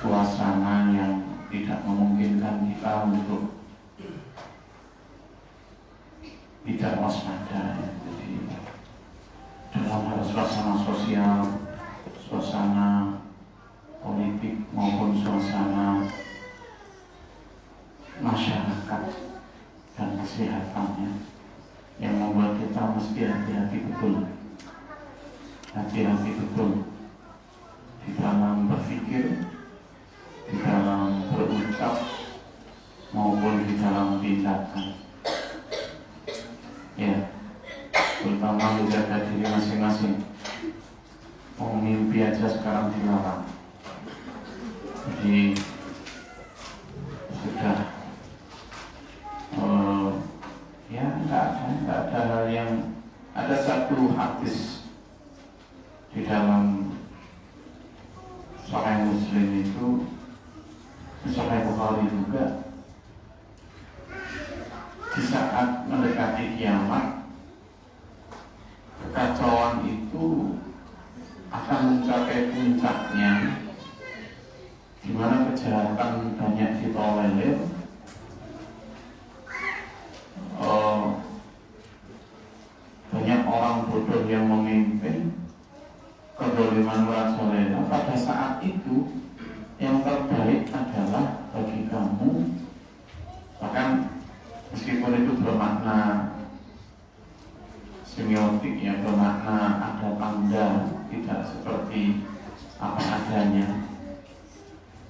suasana yang tidak memungkinkan kita untuk tidak waspada. Jadi dalam hal suasana sosial, suasana politik maupun suasana masyarakat dan kesehatannya, yang membuat kita mesti hati-hati betul di dalam berpikir, di dalam berucap maupun di dalam tindakan. Ya, terutama menjaga diri masing-masing. Mau mimpi aja sekarang dilarang. Jadi sudah ya nggak ada hal yang, ada satu hadis di dalam Sahih Muslim itu, Sahih Bukhari juga, di saat mendekati kiamat kekacauan itu akan mencapai puncaknya, di mana kejahatan banyak ditolerir, banyak orang bodoh yang memimpin, kezaliman merajalela. Pada saat itu yang terbaik adalah bagi kamu, bahkan meskipun itu bermakna semiotik, ya, bermakna ada tanda, tidak seperti apa adanya.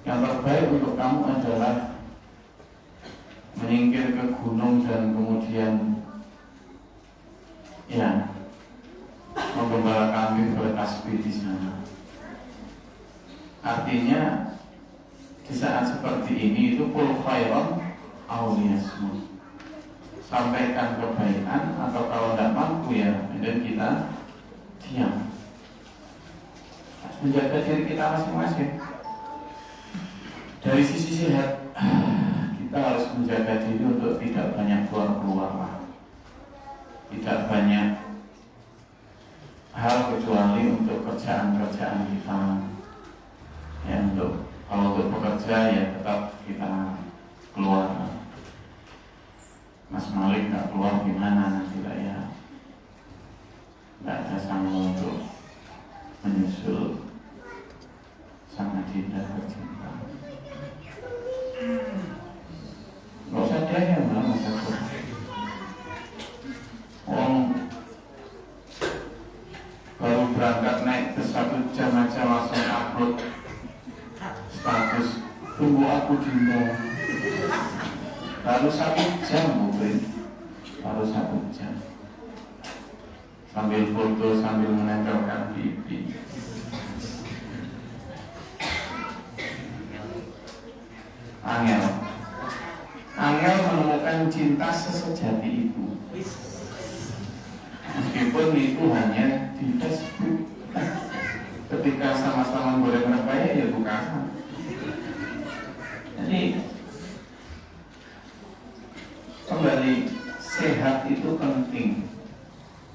Yang terbaik untuk kamu adalah menyingkir ke gunung dan kemudian ya menggembala kambing bertasbih di sana. Artinya di saat seperti ini itu qul khairan aw liyasmut, sampaikan kebaikan, atau kalau tidak mampu ya dan kita diam. Menjaga diri kita masing-masing. Dari sisi sehat, kita harus menjaga diri untuk tidak banyak keluar-keluar, tidak banyak hal kecuali untuk kerjaan-kerjaan kita. Ya, kalau untuk bekerja ya tetap kita keluar. Mas Malik nggak keluar gimana nanti lah ya, nggak ada sanggup untuk menyusul sang adinda tercinta. Nggak usah dia yang bilang baru berangkat naik ke 1 jam aja langsung upload status tunggu aku dinda. Baru 1 jam mungkin, baru 1 jam, sambil foto, sambil menempelkan pipi. Angel menemukan cinta sesejati itu, meskipun itu hanya di Facebook. Ketika sama-sama boleh berbayar ya bukan. Jadi kembali, sehat itu penting.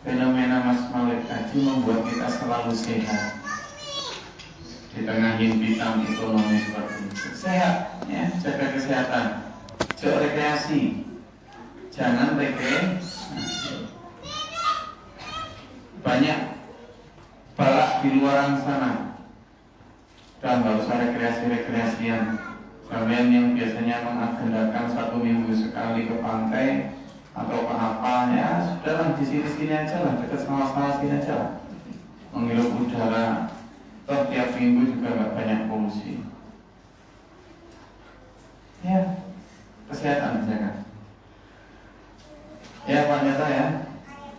Fenomena Mas Malik tadi membuat kita selalu sehat di tengah himpitan ekonomi seperti itu. Sehat, ya, jaga kesehatan, jangan rekreasi, jangan rekreasi. Banyak balak di luar sana, dan nggak usah rekreasi-rekreasian. Kalian yang biasanya mengagendakan 1 minggu sekali ke pantai atau ke apa, ya sudahlah di sini aja lah, dekat sama-sama sini aja lah, menghirup udara. Toh tiap minggu juga nggak banyak polusi. Ya, kesehatan dijaga. Ya Pak Nyata ya.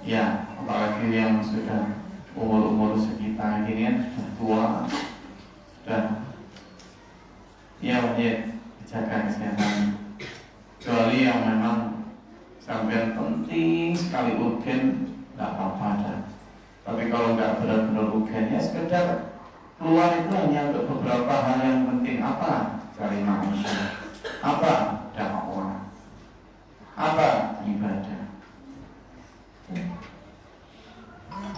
Ya, apalagi yang sudah umur sekitar ini kan sudah tua, sudah ya wajib dijaga kesehatan. Kecuali yang memang sampai penting sekali urgen, nggak apa-apa dah. Tapi kalau nggak benar-benar urgen, ya sekedar keluar itu hanya untuk beberapa hal yang penting. Apa? Cari manusia. Apa? Dakwah. Apa? Ibadah.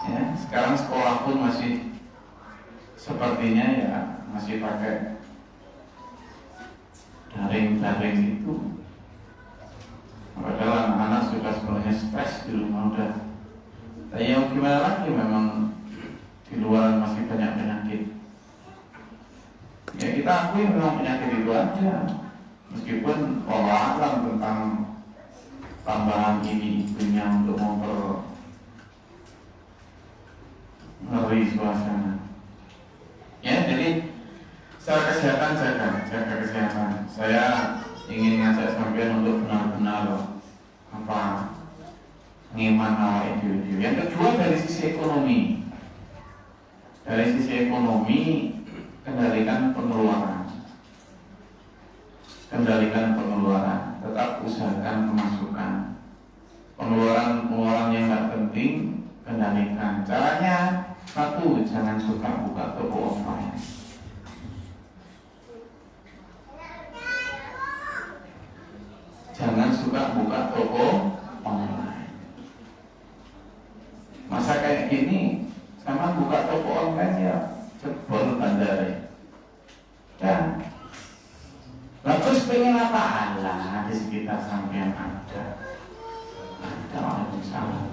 Ya, sekarang sekolah pun masih sepertinya ya masih pakai daring itu. Padahal anak-anak sudah sebenarnya stres di rumah udah. Tapi yang gimana lagi, memang di luar masih banyak penyakit. Ya kita akui memang penyakit itu aja. Meskipun Allah alam tentang tambahan ini itunya untuk ngeri suasana. Ya, jadi secara kesehatan jaga kesehatan. Saya ingin ngajak sampean untuk benar-benar ngiman awal itu. Yang kedua dari sisi ekonomi. Dari sisi ekonomi, kendalikan pengeluaran. Tetap usahakan pemasukan. Pengeluaran yang tidak penting kendalikan. Caranya satu, jangan suka buka toko offline. Jangan suka buka toko online. Masa kayak gini sama buka toko online ya jebol bandara. Dan terus pengen apa? Allah di sekitar sampean ada. Waalaikumsalam.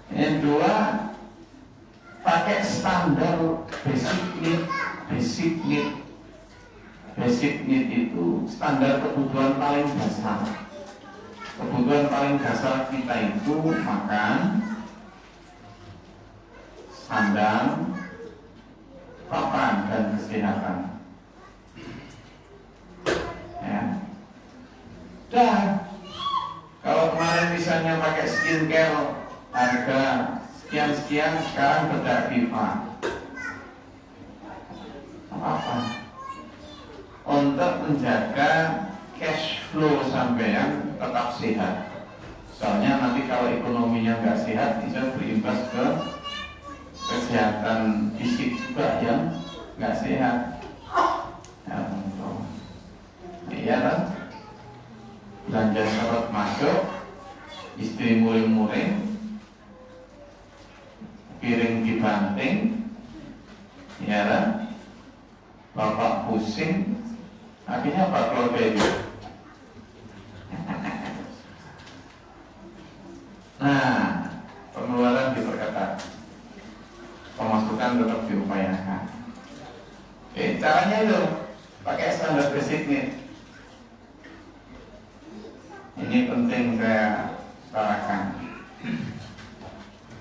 Yang dua, pakai standar basic need itu standar kebutuhan paling dasar. Kebutuhan paling dasar kita itu makan, sandang, papan, dan kesehatan. Ya. Dan kalau kemarin misalnya pakai skincare harga sekian-sekian, sekarang bedak FIFA. Apa? Untuk menjaga cash flow sampean tetap sehat. Soalnya nanti kalau ekonominya nggak sehat, bisa berimbas ke kesehatan fisik juga yang nggak sehat. Ya, iya kan? Belanja sorot masuk, istri muring-muring, piring dibanting, ya kan? Bapak pusing, akhirnya apa keluarga itu? Nah, pengeluaran diperketat, pemasukan tetap diupayakan. Oke, caranya itu pakai standar basic need. Ini penting saya utarakan.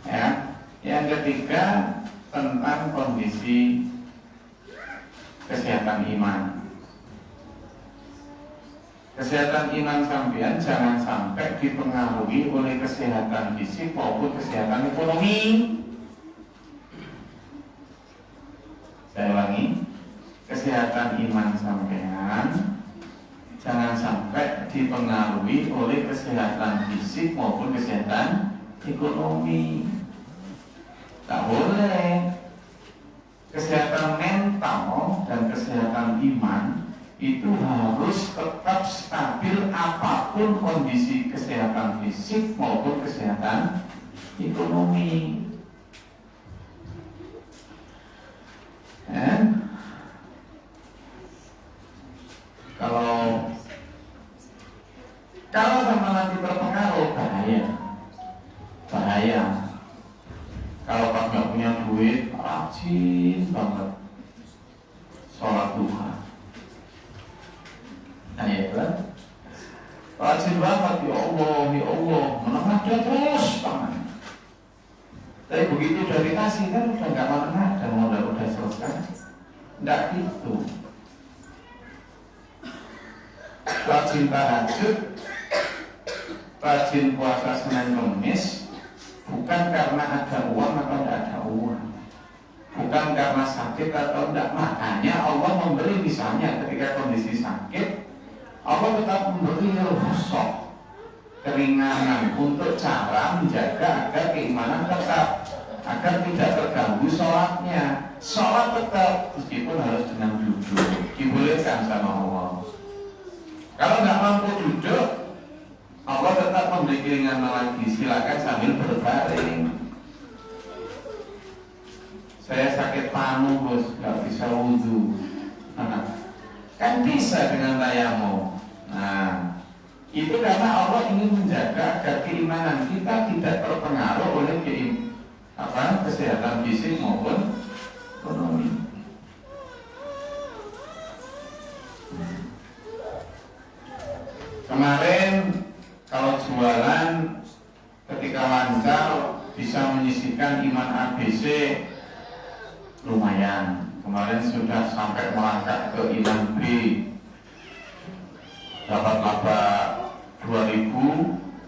Ya, yang ketiga tentang kondisi kesehatan iman. Kesehatan iman sampean jangan sampai dipengaruhi oleh kesehatan fisik maupun kesehatan ekonomi. Saya ulangi, kesehatan iman sampean jangan sampai dipengaruhi oleh kesehatan fisik maupun kesehatan ekonomi. Tak boleh. Kesehatan mental dan kesehatan iman itu harus tetap stabil apapun kondisi kesehatan fisik maupun kesehatan ekonomi. Kalau sama nanti terpengaruh, bahaya. Kalau pas nggak punya duit, rajin banget sholat duha. Nah ya kan? Rajin banget, ya Allah, menengah terus banget. Tapi begitu udah dikasih kan udah nggak menengah dan udah selesai. Nggak gitu. Rajin tahajud, rajin puasa Senin Kamis, bukan karena ada uang atau tidak ada uang, bukan karena sakit atau tidak. Makanya Allah memberi, misalnya ketika kondisi sakit, Allah tetap memberi rukhsah, keringanan untuk cara menjaga agar keimanan tetap, agar tidak terganggu sholatnya. Sholat tetap meskipun harus dengan duduk, dibolehkan sama Allah. Kalau nggak mampu duduk, Allah tetap memberi keringanan lagi, silakan sambil berbaring. Saya sakit panu bos, nggak bisa wudhu. Kan bisa dengan tayamum. Nah, itu karena Allah ingin menjaga agar keimanan kita tidak terpengaruh oleh kesehatan fisik maupun ekonomi. Kemarin kalau jualan ketika lancar bisa menyisihkan iman ABC lumayan. Kemarin sudah sampai melangkah ke iman B, dapat laba 2000,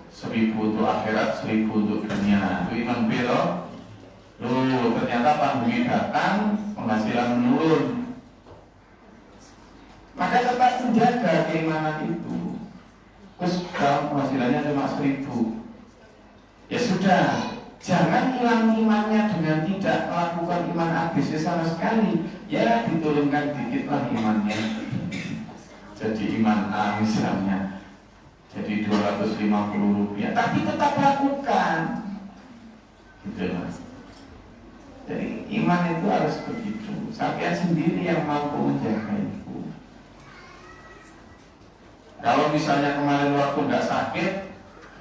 1000 untuk akhirat, 1000 untuk dunia. Itu iman B loh. Loh, ternyata pandemi datang, penghasilan menurun. Maka tetap menjaga keimanan itu. Terus kalau penghasilannya cuma 1000, ya sudah, jangan hilang imannya dengan tidak melakukan iman ABC sama sekali. Ya diturunkan dikitlah imannya. Jadi iman A misalnya, jadi 250 rupiah, tapi tetap lakukan. Gitu mas. Jadi iman itu harus begitu. Sampai sendiri yang mampu menjaga itu. Kalau misalnya kemarin waktu nggak sakit,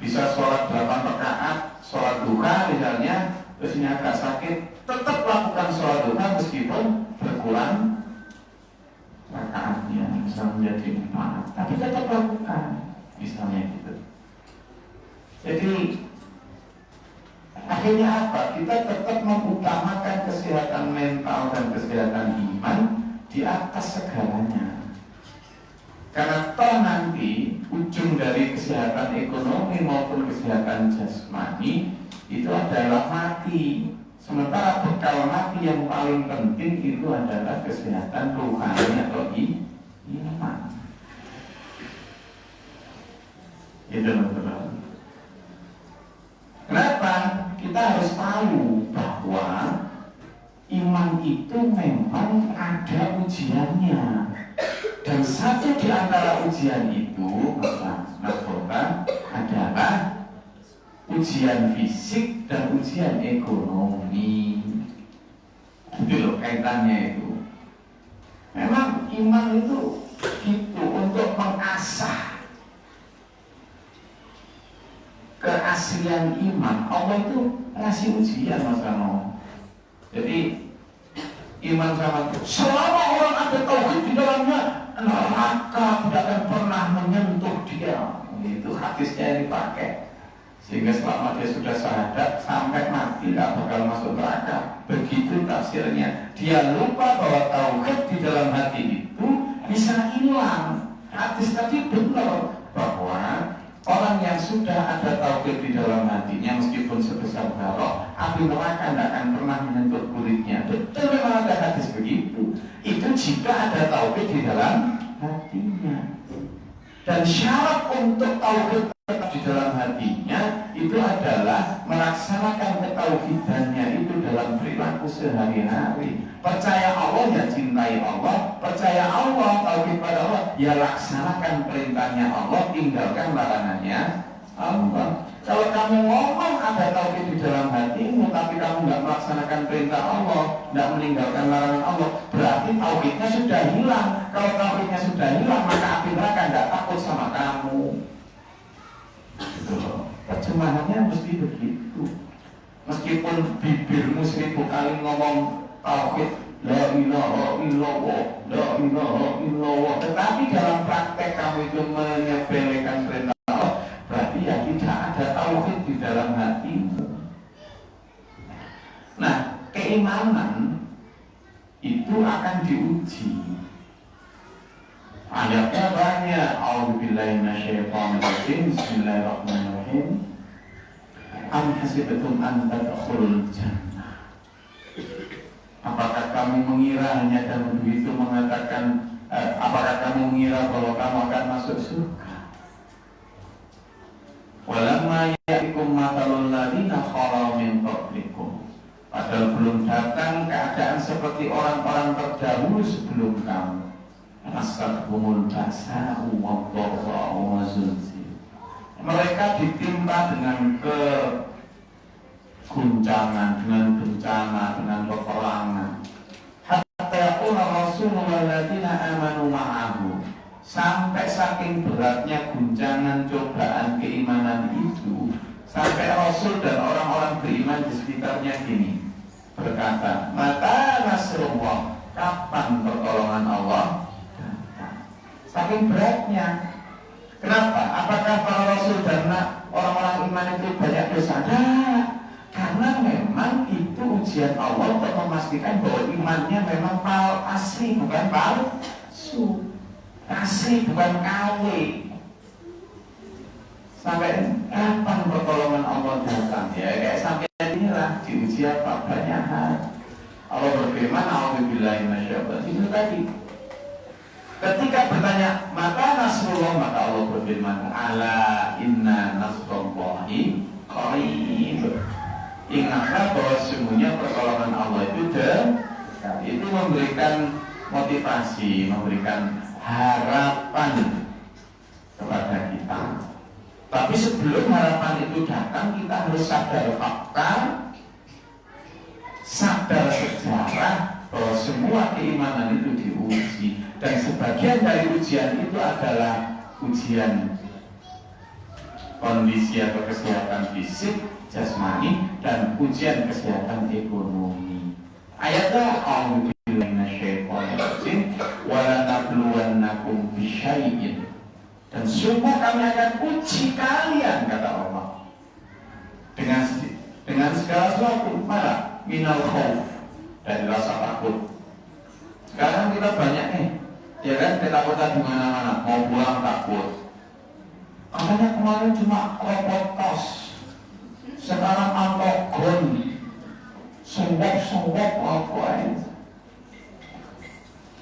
bisa sholat 8 rakaat, sholat duha misalnya, terus ini agak sakit, tetap lakukan sholat duha meskipun berkurang rakaatnya, bisa menjadi 4, tapi tetap lakukan, misalnya gitu. Jadi akhirnya apa? Kita tetap mengutamakan kesehatan mental dan kesehatan iman di atas segalanya. Karena toh nanti ujung dari kesehatan ekonomi maupun kesehatan jasmani itu adalah mati. Sementara bekal mati yang paling penting itu adalah kesehatan rohani atau iman. Itu teman-teman. Kenapa? Kita harus tahu bahwa iman itu memang ada ujiannya. Dan satu di antara ujian itu, Mas Bota, adalah ujian fisik dan ujian ekonomi. Itu loh kaitannya itu. Memang iman itu gitu untuk mengasah keaslian iman. Allah itu ngasih ujian Mas Rano. Jadi iman sama selama orang ada tauhid di dalamnya, neraka tidak akan pernah menyentuh dia. Itu hadisnya yang dipakai. Sehingga selama dia sudah syahadat sampai mati tidak bakal masuk neraka. Begitu tafsirnya. Dia lupa bahwa tauhid di dalam hati itu bisa hilang. Hadis tadi benar bahwa orang yang sudah ada tauhid di dalam hatinya meskipun sebesar barok, api neraka tidak akan pernah menyentuh kulitnya. Betul memang ada hadis begitu. Itu jika ada tauhid di dalam hatinya. Dan syarat untuk tauhid di dalam hatinya itu adalah melaksanakan ketauhidannya itu dalam perilaku sehari-hari. Percaya Allah ya cintai Allah, percaya Allah, tauhid pada Allah ya laksanakan perintahnya Allah, tinggalkan larangannya Allah. Kalau kamu ngomong ada tauhid di dalam hatimu tapi kamu nggak melaksanakan perintah Allah, nggak meninggalkan larangan Allah, berarti tauhidnya sudah hilang. Kalau tauhidnya sudah hilang maka api neraka nggak takut sama kamu. Terjemahannya mesti begitu. Meskipun bibirmu 1000 kali ngomong tauhid, la ilaha illallah, la ilaha illallah, tetapi dalam praktek kamu itu menyepelekan perintah Allah, berarti ya tidak ada tauhid di dalam hatimu. Nah, keimanan itu akan diuji. Ayatnya banyak. A'udzubillahi minasyaitonir rajim. Bismillahirrahmanirrahim. Am hasibtum an tadkhulul jannah. Apakah kamu mengira hanya dengan begitu mengatakan apakah kamu mengira bahwa kamu akan masuk surga? Walamma ya'tikum mathalul ladzina khalau min qablikum. Padahal belum datang keadaan seperti orang-orang terdahulu sebelum kamu. Asabumul basa'u wadh-dharra'u wa zulzil. Mereka ditimpa dengan keguncangan, dengan bencana, dengan peperangan. Hatta yaqula Rasulullah alladziina aamanu ma'ahu. saking beratnya guncangan cobaan keimanan itu, sampai Rasul dan orang-orang beriman di sekitarnya gini berkata, mata nasrullah, kapan pertolongan Allah? Saking beratnya. Kenapa? Apakah para Rasul dan orang-orang iman itu banyak dosa? Nah, karena memang itu ujian Allah untuk memastikan bahwa imannya memang asli, bukan palsu. Asli, bukan KW. Sampai kapan pertolongan Allah datang? Ya kayak sampai inilah diuji apa banyak hal. Allah berfirman, a'udzubillahi minasyaitonir rajim, itu tadi. Ketika bertanya maka nasrullah, maka Allah berfirman, ala inna nasrullahi qarib. Ingatlah bahwa sesungguhnya pertolongan Allah itu itu memberikan motivasi, memberikan harapan kepada kita. Tapi sebelum harapan itu datang, kita harus sadar fakta, sadar sejarah bahwa semua keimanan itu diuji. Dan sebagian dari ujian itu adalah ujian kondisi atau kesehatan fisik, jasmani, dan ujian kesehatan ekonomi. Ayatnya a'udzubillahi minasyaitonir rajim wa lanabluwannakum bisyai'in, dan sungguh kami akan uji kalian, kata Allah, dengan segala sesuatu, mana minal khauf, dari rasa takut. Sekarang kita banyak nih, ya kan, ketakutan di mana-mana, mau pulang takut. Katanya kemarin cuma robot tos, sekarang antogon, suwok apa itu.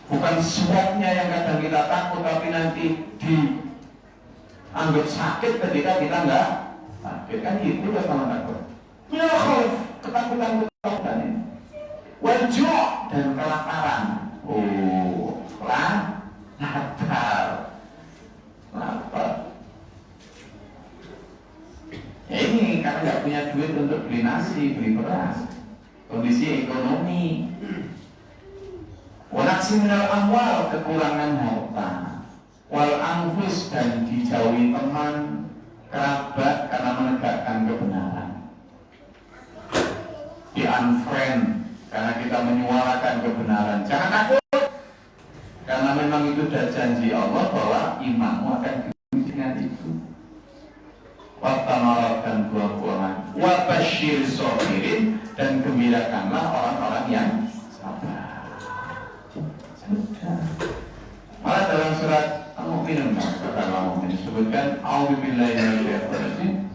Bukan suwoknya yang kadang kita takut, tapi nanti dianggap sakit ketika kita enggak sakit, kan gitu kan sama takut. Ya khauf, ketakutan ini. Wajah dan kelaparan. Oh, lapar. Ya ini karena nggak punya duit untuk beli nasi, beli beras. Kondisi ekonomi. Walaksi minal amwal, kekurangan harta. Wal anfus, dan dijauhi teman, kerabat karena menegakkan kebenaran. Di unfriend karena kita menyuarakan kebenaran. Jangan takut, karena memang itu sudah janji Allah bahwa imanmu akan diuji dengan itu. Watamarat, dan buah-buahan. Wabasyir sobirin, dan gembirakanlah orang-orang yang sabar. Sudah. Malah dalam surat Al-Mu'minun, kata Al-Mu'min disebutkan, a'udzubillahi minasyaitonir rajim.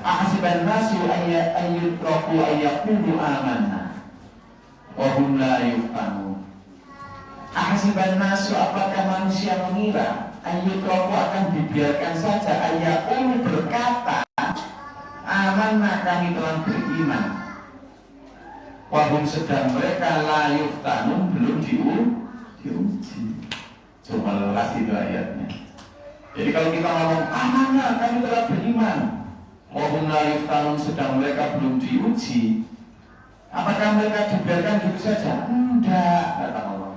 Ahasiban nasu ayyutraku ayyaqulu amanna wa hum la yuftanun. Ahasiban nasu, apakah manusia mengira ayyutraku akan dibiarkan saja ayyaqulu berkata amanna, kami telah beriman, wa hum, sedang mereka la yuftanun, belum diuji. Coba lelas itu ayatnya. Jadi kalau kita ngomong amanah, kami telah beriman, wahum la yuftanun, sedang mereka belum diuji, apakah mereka dibiarkan gitu saja? Enggak, kata Allah.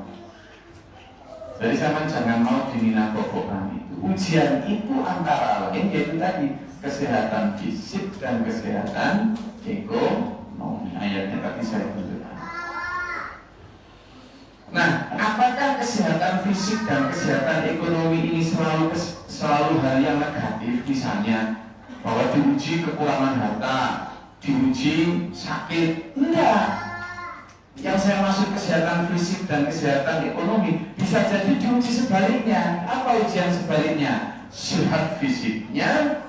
Jadi sama jangan mau diminagogkan itu. Ujian itu antara lain yaitu tadi kesehatan fisik dan kesehatan ekonomi. Ayatnya tadi saya tunjukkan. Nah, apakah kesehatan fisik dan kesehatan ekonomi ini selalu hal yang negatif? Misalnya bahwa diuji kekurangan harta, diuji sakit? Enggak. Yang saya maksud kesehatan fisik dan kesehatan ekonomi bisa jadi diuji sebaliknya. Apa ujian sebaliknya? Sehat fisiknya,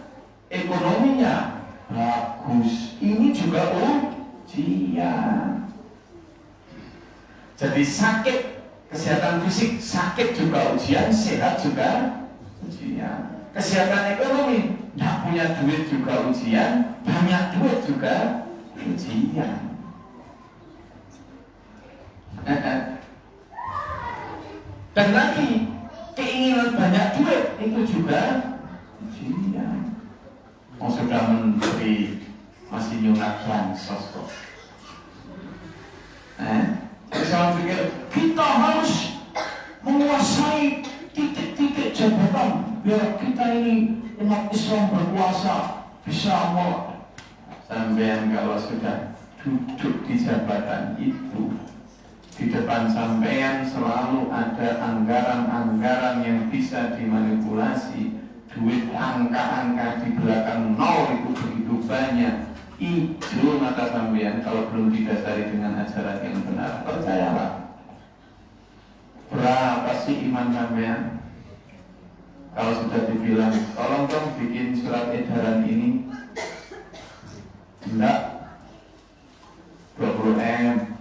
ekonominya bagus. Ini juga ujian. Jadi sakit, kesehatan fisik, sakit juga ujian, sehat juga ujian. Kesehatan ekonomi, tidak punya duit juga ujian, banyak duit juga ujian. Dan lagi, keinginan banyak duit itu juga ujian. Mau sudah menteri masih nyunat bansos kok. Jadi saya pikir kita harus menguasai titik-titik jabatan biar kita ini umat Islam berkuasa bisa mau. Sampean kalau sudah duduk di jabatan itu, di depan sampean selalu ada anggaran-anggaran yang bisa dimanipulasi. Duit angka-angka di belakang nol itu begitu banyak. Ijo mata sampean kalau belum didasari dengan ajaran yang benar. Percayalah. Berapa sih iman sampean? Kalau sudah dibilang, tolong dong bikin surat edaran ini. Enggak 20M,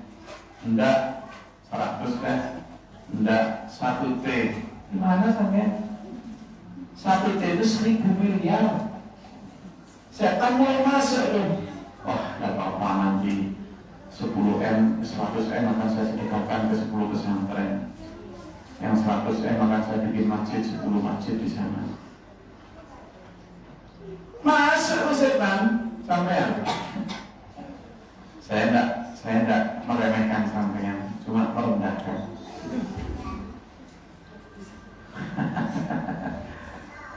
enggak 100 kan, enggak 1T. Gimana sampean? 1T itu 1000 miliar. Setan mulai masuk loh. Wah, enggak apa-apa, nanti 10M, 100M akan saya sedekahkan ke 10 pesantren. Yang 100M akan saya bikin masjid, 10 masjid di sana. Masuk setan sampean. Saya enggak meremehkan sampean, cuma merendahkan.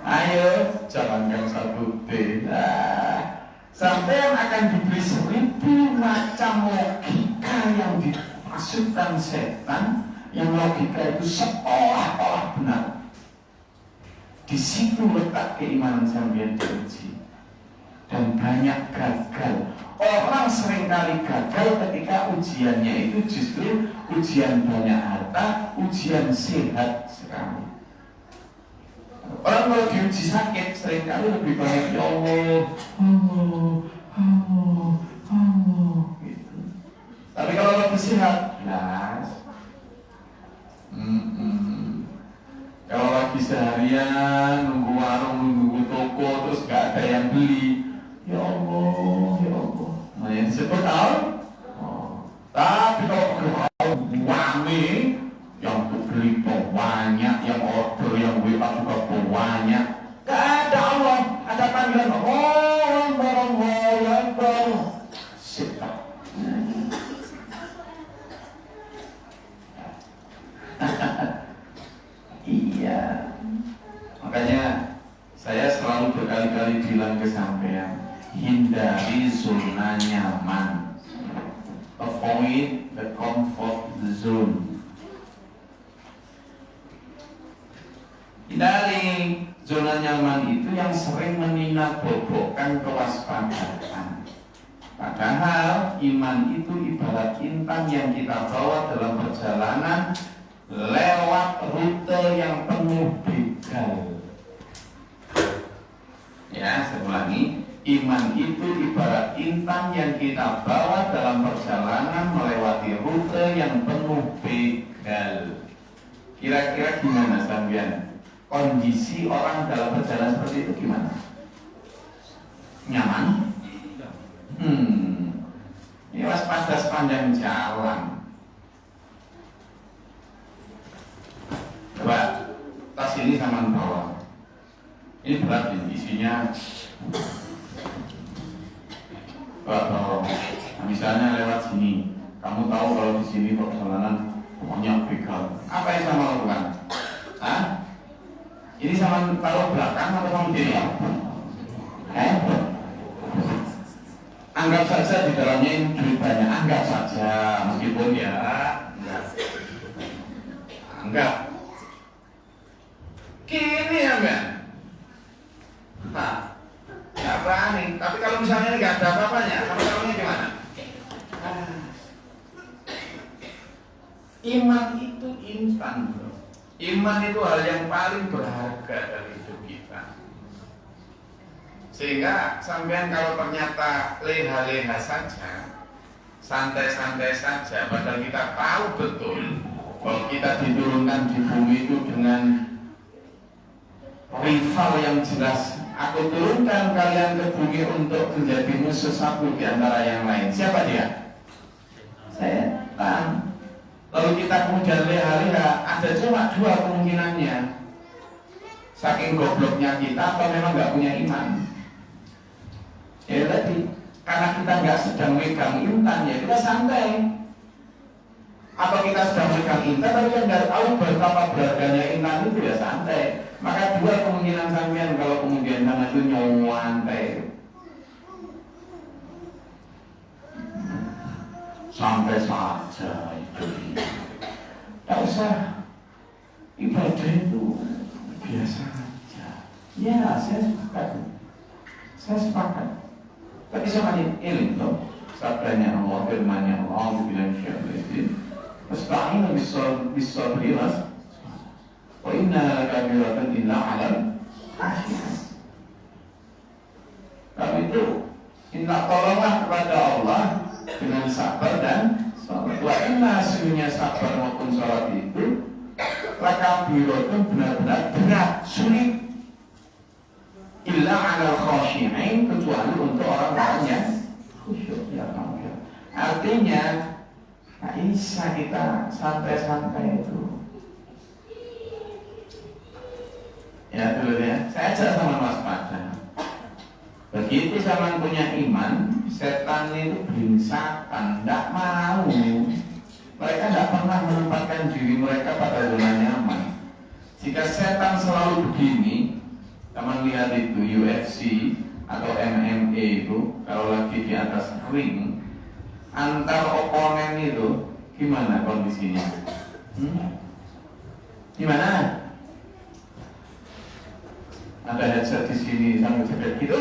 Ayo, jalankan 1T. Sampean akan diberi 1000 macam logika yang dimasukkan setan, yang logika itu seolah-olah benar. Di situ letak keimanan sampean diuji. Dan banyak gagal. Orang seringkali gagal ketika ujiannya itu justru ujian banyak harta, ujian sehat sekali. Orang kalau diuji sakit seringkali lebih banyak ya Allah, gitu. Tapi kalau lagi sehat, jelas. Kalau lagi seharian nunggu warung, nunggu toko, terus gak ada yang beli, ya Allah, ya Allah. Nah yang disebut tahu. Tapi kalau rame, yang beli banyak, yang order, yang WA juga banyak. Gak ada Allah, ada panggilan Allah. Sita. Iya. Makanya saya selalu berkali-kali bilang ke sampean, hindari zona nyaman. Avoid the comfort zone. Hindari zona nyaman itu yang sering meninabobokan kewaspadaan. Padahal iman itu ibarat intan yang kita bawa dalam perjalanan lewat rute yang penuh begal. Ya, saya ulangi. Iman itu ibarat intan yang kita bawa dalam perjalanan melewati rute yang penuh begal. Kira-kira gimana sampean? Kondisi orang dalam perjalanan seperti itu gimana? Nyaman? Ini waspada sepanjang jalan. Coba tas ini sama bawa. Ini berat ini, isinya bawa. Nah, misalnya lewat sini, kamu tahu kalau di sini perjalanan banyak begal. Apa yang sama lakukan? Hah? Ini sama taruh belakang atau sama kiri? Anggap saja di dalamnya ini duit banyak, anggap saja, meskipun ya anggap. Kini ya men. Nah, nggak berani. Tapi kalau misalnya nggak ada apa-apanya, kamu tahunya gimana? Iman itu instan, bro. Iman itu hal yang paling berharga dari hidup kita. Sehingga sampean kalau ternyata leha-leha saja, santai-santai saja, padahal kita tahu betul bahwa kita diturunkan di bumi itu dengan rival yang jelas. Aku turunkan kalian ke bumi untuk menjadi musuh satu di antara yang lain. Siapa dia? Setan. Lalu kita kemudian leha-leha, ada cuma dua kemungkinannya. Saking gobloknya kita atau memang nggak punya iman. Ya tadi, karena kita nggak sedang megang intan, ya kita santai. Atau kita sedang megang intan, tapi kan nggak tahu betapa beratnya intan itu ya santai. Maka dua kemungkinan sampean kalau kemudian tangan itu nyantai. Sampai saja itu. Tak usah ibadah itu biasa aja. Ya, saya sepakat. Tapi sama ini loh. Sabdanya Allah, firman-Nya Allah, bilang syaitan. Wasta'inu bis-sabri wa inna lakabiratun illa 'alal khashi'in. Kami itu minta tolonglah kepada Allah dengan sabar dan salat. Wa inna sesungguhnya sabar maupun salat itu lakabiratun benar-benar berat, sulit. Illa 'alal khashi'in, kecuali untuk orang-orang yang khusyuk. Ya Allah. Artinya tak bisa kita santai-santai itu. Ya dulu ya, saya ajak sama Mas Pada. Begitu zaman punya iman, setan itu bingsakan, tidak mau. Mereka tidak pernah menempatkan diri mereka pada zona nyaman. Jika setan selalu begini, teman lihat itu UFC atau MMA itu, kalau lagi di atas ring, antar oponen itu gimana kondisinya? Gimana? Ada headset di sini sambil jepit gitu?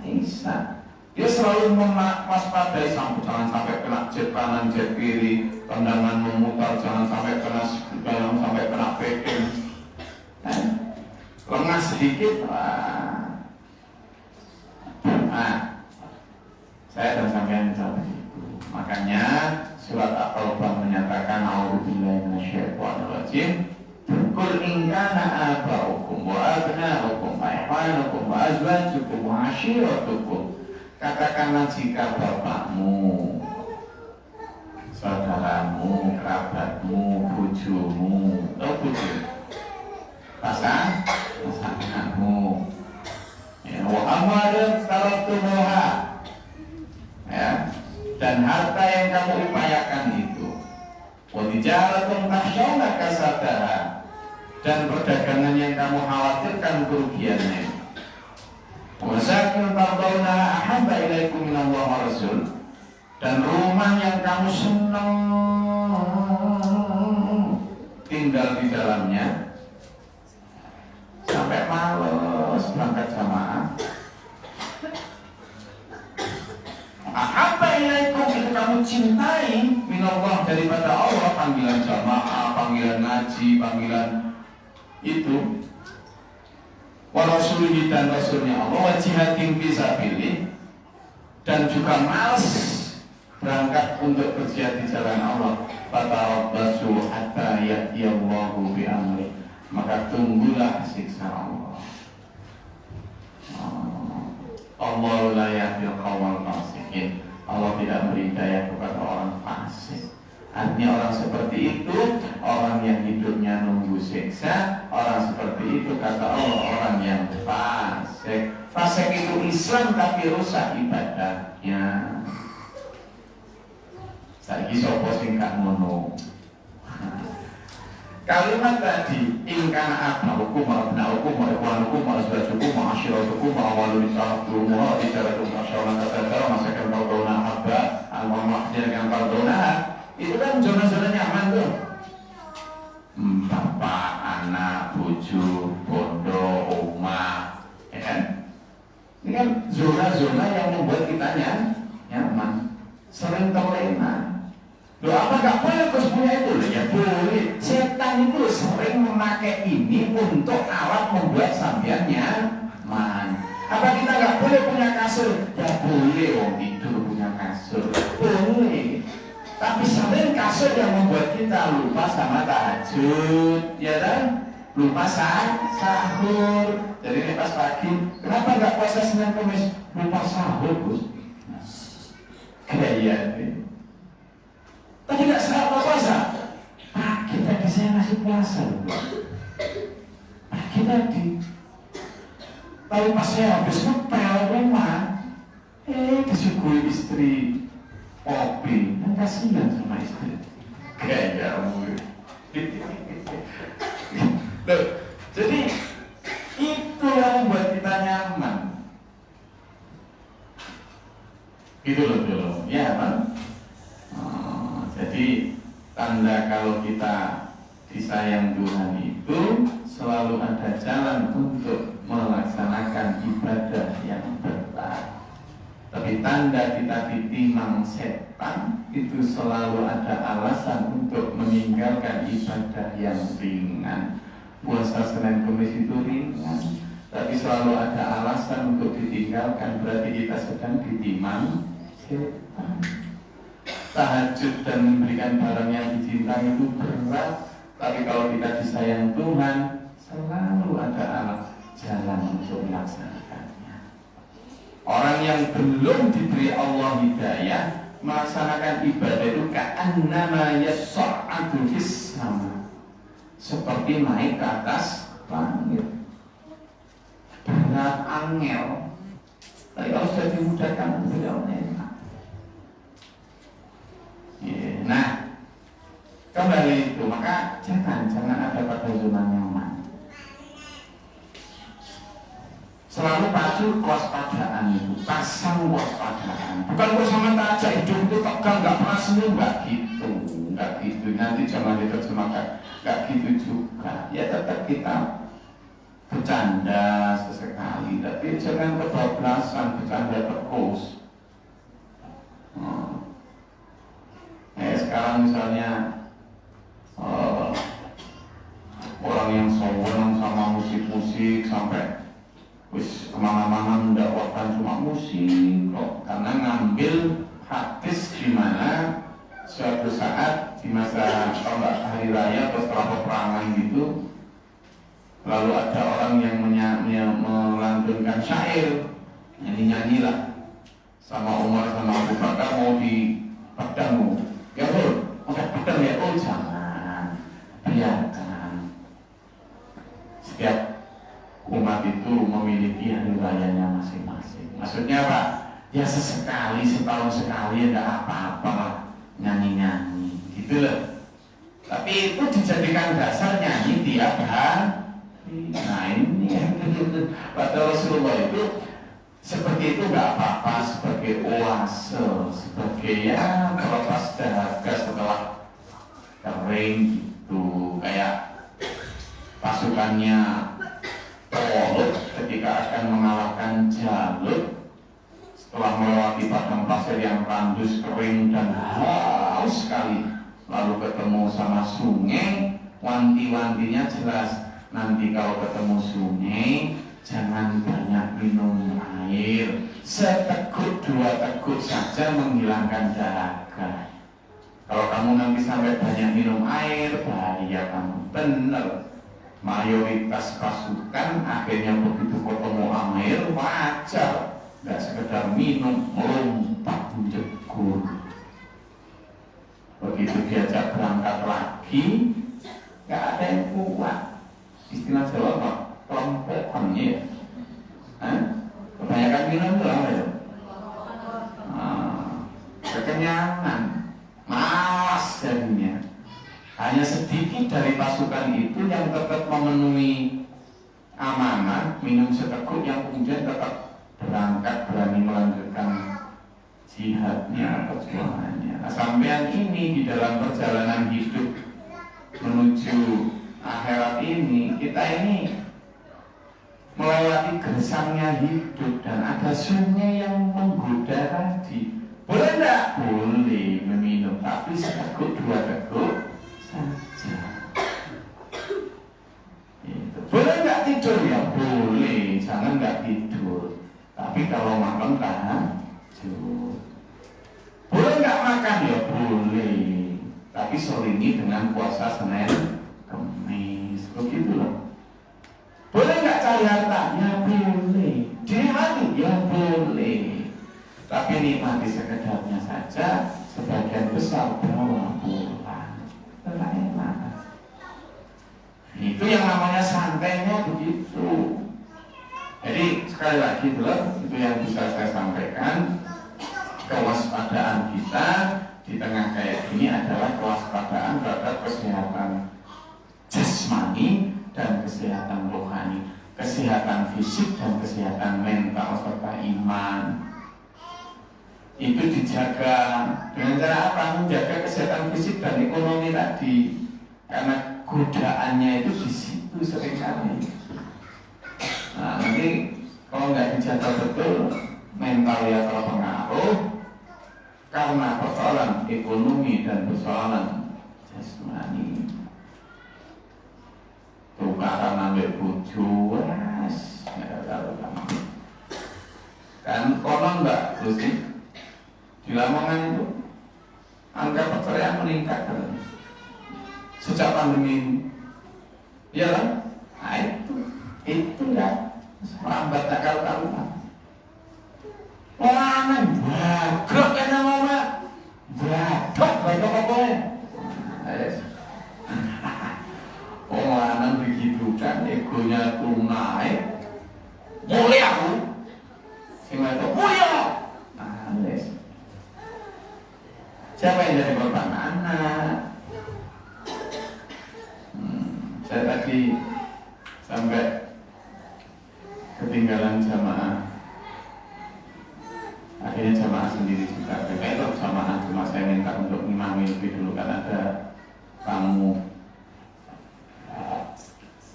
Bisa. Dia selalu mewaspadai jangan sampai kena jet kanan, jet kiri, tendangan memutar, jangan sampai kena peking. Lengah sedikit, saya dan sampean seperti itu. Makanya surat At-Taubah menyatakan a'udzubillahi minasyaitonir rajim. Qul in kana aba'ukum wa abna'ukum wa ikhwanukum wa azwajukum wa 'ashiratukum. Katakanlah jika bapakmu, saudaramu, kerabatmu, bojomu, pasanganmu, wa amwalan taraktumuha, ya, dan harta yang kamu upayakan itu, wa tijaratun takhshawna kasadaha, dan perdagangan yang kamu khawatirkan kerugiannya, wa masakin tardawna ahabba ilaikum minallahi wa rasul, dan rumah yang kamu senang tinggal di dalamnya sampai malas berangkat jamaah. Ahabba ilaikum, itu kamu cintai minallah, daripada Allah, panggilan jamaah, panggilan ngaji, panggilan itu, wa rasulihi, dan rasulnya Allah, wa jihadin fi sabilih, dan juga malas berangkat untuk berjihad di jalan Allah. Fatarabbasu hatta ya'tiyallahu bi amri, maka tunggulah siksa Allah. Allah la yahdil qaumal fasiqin. Allah tidak beri hidayah kepada orang fasik. Artinya orang seperti itu orang yang hidupnya nunggu siksa. Orang seperti itu kata Allah orang yang fasik. Fasik itu Islam tapi rusak ibadahnya. Saiki sapa sing gak ngono? Kalimat tadi, ingkana abnaukum wa abnaukum wa ikhwanukum wa azwajukum wa ashiratukum wa awalun ta'abdukum wa ijaratum asyawlan katadara masakan tardawna habba al-mahdir yang tardawna, itu kan zona-zona nyaman tuh. Bapak, anak, bojo, bondo, oma, ya kan? Ini kan zona-zona yang membuat kita nyaman, sering terlena. Loh, apa gak boleh terus punya itu? Loh, ya boleh. Setan itu sering memakai ini untuk alat membuat sampean nyaman. Apa kita gak boleh punya kasur? Ya boleh, wong tidur punya kasur, boleh. Tapi sering kasur yang membuat kita lupa sama tahajud, ya kan? Lupa sahur. Jadi ini pas pagi, kenapa gak puasa Senin Kamis? Lupa sahur, Gus. Gaya nih. Tadi gak salah puasa. Pagi tadi saya masih puasa. Pagi tadi. Tapi pas saya habis ngepel rumah, disuguhi istri kopi, kan kasihan sama istri. Gayamu. Loh, jadi itu yang membuat kita nyaman. Gitu loh, ya kan? Jadi tanda kalau kita disayang Tuhan itu selalu ada jalan untuk melaksanakan ibadah yang berat. Tapi tanda kita ditimang setan itu selalu ada alasan untuk meninggalkan ibadah yang ringan. Puasa Senin Kamis itu ringan, tapi selalu ada alasan untuk ditinggalkan. Berarti kita sedang ditimang setan. Tahajud dan memberikan barang yang dicintai itu berat, tapi kalau kita disayang Tuhan selalu ada jalan untuk melaksanakannya. Orang yang belum diberi Allah hidayah melaksanakan ibadah itu ka'annama yas'adu fis sama, seperti naik ke atas langit. Berat angel, tapi kalau sudah dimudahkan beliau enak. Nah, kembali itu, maka jangan ada pada zona nyaman. Selalu pacu kewaspadaan itu, pasang waspadaan. Bukan kok sementara aja hidup itu tegang, nggak pernah senyum, nggak gitu. Nanti jangan diterjemahkan, nggak gitu juga. Ya tetap kita bercanda sesekali, tapi jangan kebablasan, bercanda terus. Sekarang misalnya orang yang senang sama musik-musik sampai wis kemana-mana mendakwahkan cuma musik kok, karena ngambil hadis di mana suatu saat di masa hari raya atau setelah peperangan gitu, lalu ada orang yang melantunkan syair, nyanyi lah sama Umar sama Abu Bakar, mau di pedangmu. Ya bro, pakai pedang ya? Oh jangan, biarkan. Setiap umat itu memiliki hari rayanya masing-masing. Maksudnya apa? Ya sesekali, setahun sekali, enggak apa-apa nyanyi-nyanyi, gitu loh. Tapi itu dijadikan dasar nyanyi tiap hari. Nah ini kata Rasulullah itu seperti itu nggak apa-apa, sebagai oase, sebagai ya pelepas dahaga setelah kering gitu, kayak pasukannya Tolut ketika akan mengalahkan Jalut setelah melewati padang pasir yang tandus, kering dan haus sekali, lalu ketemu sama sungai, wanti-wantinya jelas, nanti kalau ketemu sungai jangan banyak minum air, seteguk dua teguk saja menghilangkan dahaga. Kalau kamu nanti sampai banyak minum air, bahaya kamu. Bener, mayoritas pasukan akhirnya begitu ketemu air wajar, nggak sekedar minum, melompat menjegur. Begitu diajak berangkat lagi, nggak ada yang kuat. Istilah Jawa apa? Kelompokannya ya. Kebanyakan minum itu apa ya? Kekenyangan, malas jadinya. Hanya sedikit dari pasukan itu yang tetap memenuhi amanah, minum seteguk, yang kemudian tetap berangkat, berani melanjutkan jihadnya, perjuangannya. Nah, sampean ini di dalam perjalanan hidup menuju akhirat ini, kita ini melewati gersangnya hidup dan ada sungai yang menggoda tadi. Boleh enggak? Boleh meminum, tapi seteguk dua teguk saja. Gitu. Boleh enggak tidur? Ya boleh, jangan enggak tidur. Tapi kalau makan tahajud. Boleh enggak makan? Ya boleh, tapi selingi dengan puasa Senin Kamis. Begitu loh. Boleh nggak cari harta? Ya boleh. Dinikmati? Ya boleh. Tapi nikmati sekedarnya saja, sebagian besar bawa pulang. Enak. Itu yang namanya santainya begitu. Jadi sekali lagi itu yang bisa saya sampaikan. kewaspadaan kita di tengah kayak gini adalah kewaspadaan terhadap kesehatan jasmani dan kesehatan rohani, kesehatan fisik dan kesehatan mental serta iman. Itu dijaga dengan cara apa? Menjaga kesehatan fisik dan ekonomi tadi, karena godaannya itu di situ seringkali. Nah, nanti kalau nggak dijaga betul, mental ya terpengaruh karena persoalan ekonomi dan persoalan jasmani. Tukaran ambil bojo, kan konon mbak Lucy, di Lamongan itu angka perceraian meningkat kan? Sejak pandemi ini, iya kan? Nah itu ya merambat akal karuan. Lanang bagrok kena mama, bagrok apa ya? Lanang begitu kan, egonya tuh naik, mulai aku, gimana tuh mulai? Siapa yang jadi korban? Anak. Saya tadi sampai ketinggalan jamaah. Akhirnya jamaah sendiri juga. Itu bersamaan, cuma saya minta untuk ngimami lebih dulu kan ada tamu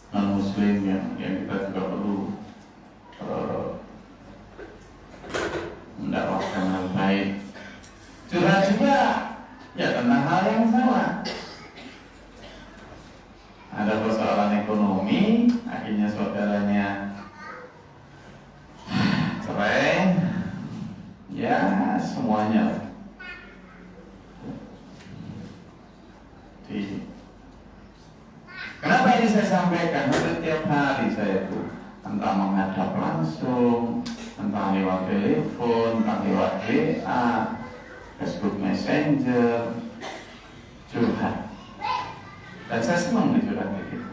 non muslim yang kita juga perlu mendapatkan hal baik. Curhat juga ya tentang hal yang sama. Ada persoalan ekonomi, akhirnya saudaranya cerai. Ya semuanya. Kenapa ini saya sampaikan? Setiap hari saya itu entah menghadap langsung, entah lewat telepon, entah lewat WA, Facebook Messenger, curhat. Dan saya senang curhat begitu.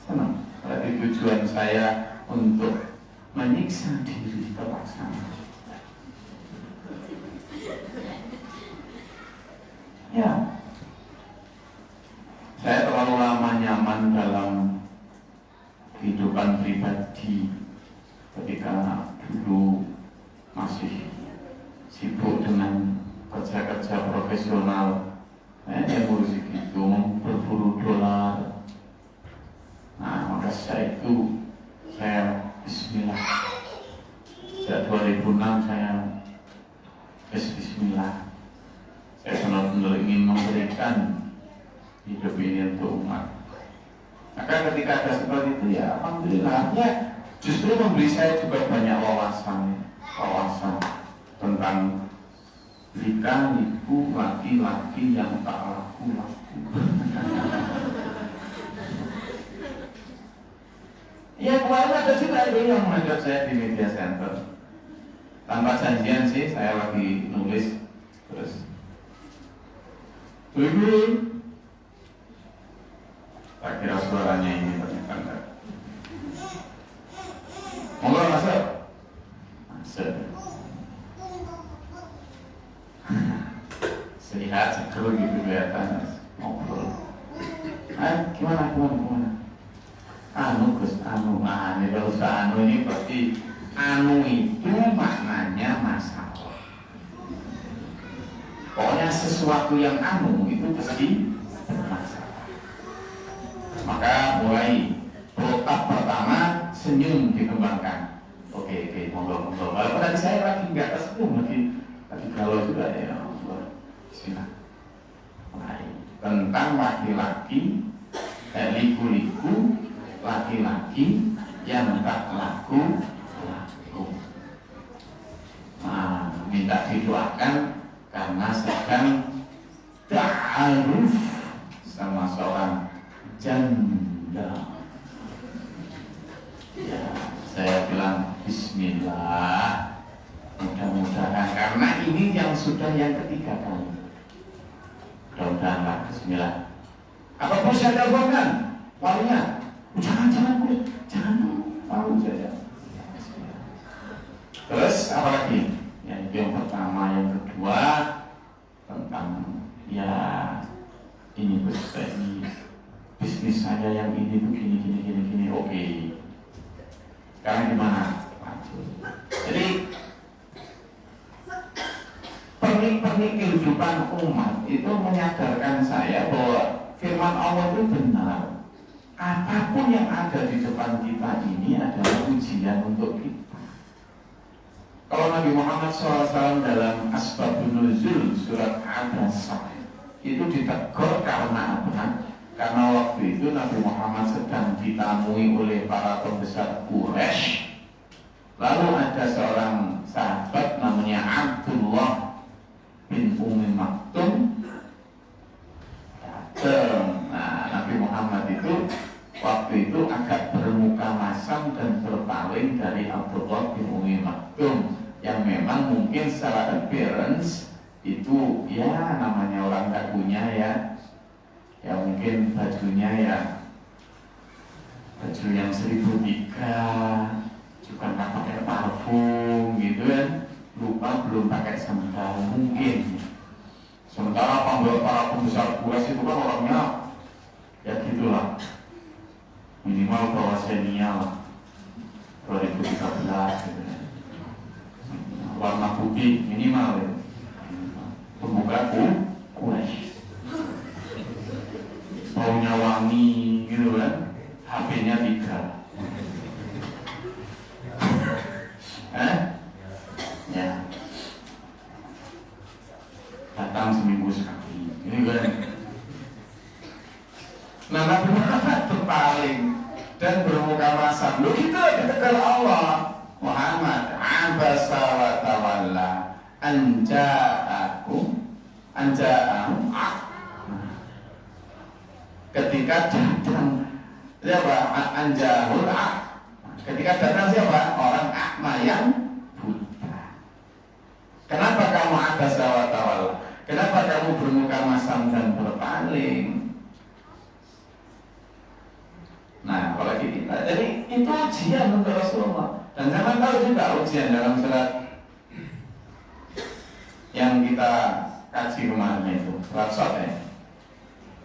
Senang. Berarti tujuan saya untuk menyiksa diri terlaksana. Ya. Saya terlalu lama nyaman dalam kehidupan pribadi ketika dulu masih sibuk dengan kerja-kerja profesional, yang ngurusi itu berburu dolar. Nah, maka sejak itu saya bismillah. Sejak 2006 saya bismillah. Saya benar-benar ingin memberikan hidup ini untuk umat. Maka ketika ada seperti itu ya alhamdulillah, ya justru memberi saya juga banyak wawasan tentang lika-liku laki-laki yang tak laku-laku. Ya kemarin ada juga itu yang mengajak saya di media center. Tanpa janjian sih, saya lagi nulis terus. Tak kira suaranya ini ternyata enggak. Monggo masuk. Masuk. Sehat, seger gitu kelihatan. Ngobrol. Gimana? Gus, ini kalau ini berarti itu maknanya masalah. Pokoknya sesuatu yang itu pasti masalah. Maka mulai protap pertama senyum dikembangkan. Oke, monggo. Walaupun tadi saya lagi nggak tersenyum, lagi galau juga ya. Bismillah. Tentang laki-laki, liku-liku, laki-laki yang tak laku. Nah, minta didoakan karena sedang ta'aruf sama seorang janda. Ya, saya bilang bismillah. Mudah-mudahan karena ini yang sudah yang ketiga kali. Mudah-mudahan bismillah. Apapun saya teleponkan, walinya, jangan malu saja. Terus apa lagi? Ya. Itu yang pertama. Yang kedua tentang ya ini bisnis saya yang ini tuh gini. Oke. Sekarang gimana? Lanjut. Jadi pernik-pernik kehidupan umat itu menyadarkan saya bahwa firman Allah itu benar. Apapun yang ada di depan kita ini adalah ujian untuk kita. Kalau Nabi Muhammad SAW dalam Asbabun Nuzul surat Abasa itu ditegur karena apa? Karena waktu itu Nabi Muhammad sedang ditamui oleh para pembesar Quraisy. Lalu ada seorang sahabat namanya Abdullah bin Ummi Maktum datang. Nah, Nabi Muhammad itu waktu itu agak bermuka masam dan berpaling dari Abdullah bin Ummi Maktum yang memang mungkin secara appearance itu ya namanya orang gak punya ya mungkin bajunya ya baju yang 1003 juga nggak pakai parfum gitu kan, lupa belum pakai sandal mungkin. Sementara para pembesar Quraisy itu kan orangnya ya gitulah, minimal bawa senial 2013 gitu kan. Warna putih minimal ya. Pembuka Quraisy, baunya wangi gitu kan, HP-nya 3. Ya, datang seminggu sekali. Ini kan. Nah, Nabi Muhammad berpaling dan bermuka masam. Loh gitu ditegur Allah. Muhammad abasa wa tawalla anja'ahu. Ketika datang siapa? Anjahul ketika datang siapa? Orang akma yang buta. Kenapa kamu abasa wa tawalla? Kenapa kamu bermuka masam dan berpaling? Nah, apalagi kita. Jadi itu ujian untuk Rasulullah. Dan jangan tahu juga ujian dalam surat yang kita kaji kemarin itu, surat Shad ya,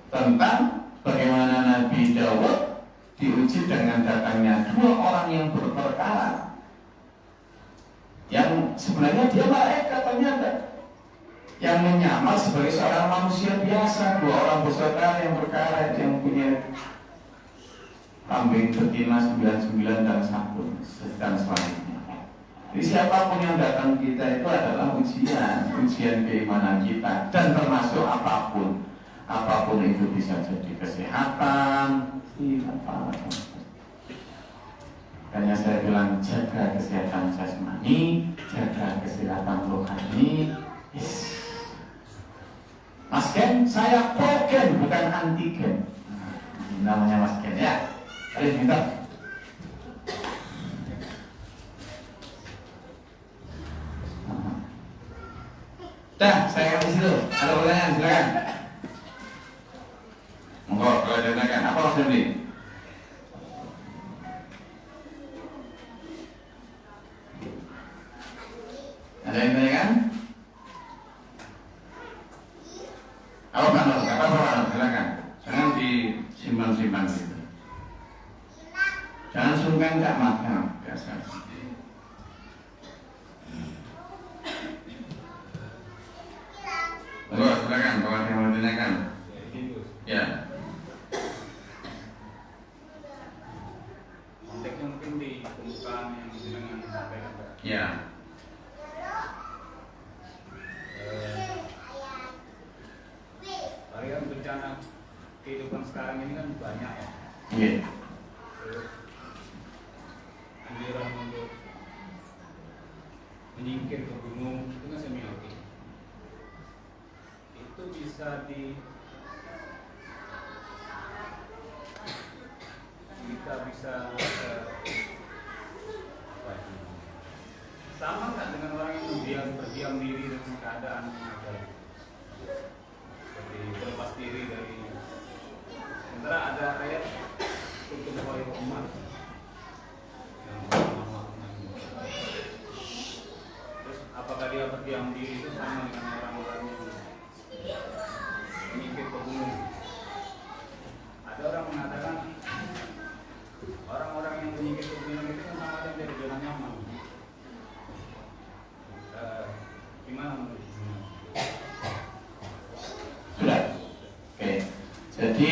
tentang bagaimana Nabi Dawud diuji dengan datangnya 2 orang yang berperkara, yang sebenarnya dia malaikat ternyata, yang menyamar sebagai seorang manusia biasa. 2 orang bersaudara yang berkara, yang punya kambing betina 99 dan 1 dan selanjutnya. Jadi siapapun yang datang kita itu adalah ujian keimanan kita, dan termasuk apapun itu bisa jadi kesehatan, makanya saya bilang jaga kesehatan jasmani, jaga kesehatan rohani. Mas Ken, saya pro-gen bukan anti-gen. Namanya Mas Ken ya. Ayo minta. Dah, saya kasih situ. Ada pertanyaan, silakan. Monggo, kalau ada pertanyaan, apa Mas Dendi? Ada yang tanyakan? Apa Pak? Silakan. Jangan disimpan-simpan gitu. Jangan sungkan tak makan biasa. Silakan, kalau ada yang mau ditanyakan. Ya. Konteksnya mungkin di pembukaan yang dengan sampaikan. Ya. Varian bencana kehidupan sekarang ini kan banyak ya. Iya. Anjuran untuk menyingkir ke gunung itu kan semiotik. Itu bisa kita bisa sama nggak dengan orang yang berdiam diri dengan keadaan yang ada, seperti berlepas diri dari. Sementara ada ayat untuk wahai umat yang terus apakah dia sama dengan orang-orang yang menyingkir ke gunung. Ada orang mengatakan orang-orang yang menyingkir ke gunung itu kan sama dengan dari zona nyaman. Gimana menurut? Sudah. Oke. Jadi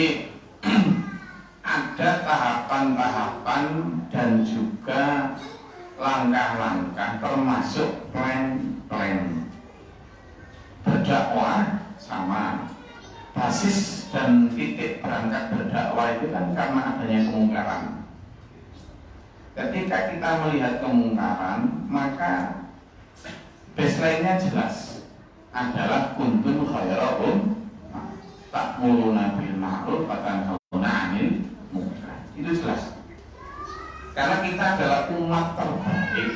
ada tahapan-tahapan dan juga langkah-langkah termasuk plan-plan berdakwah. Sama basis dan titik berangkat berdakwah itu kan karena adanya kemungkaran. Ketika kita melihat kemungkaran, maka baseline-nya jelas adalah kuntum khaira ta'muruna bil ma'ruf wa tanhauna 'anil munkar. Itu jelas. Karena kita adalah umat terbaik.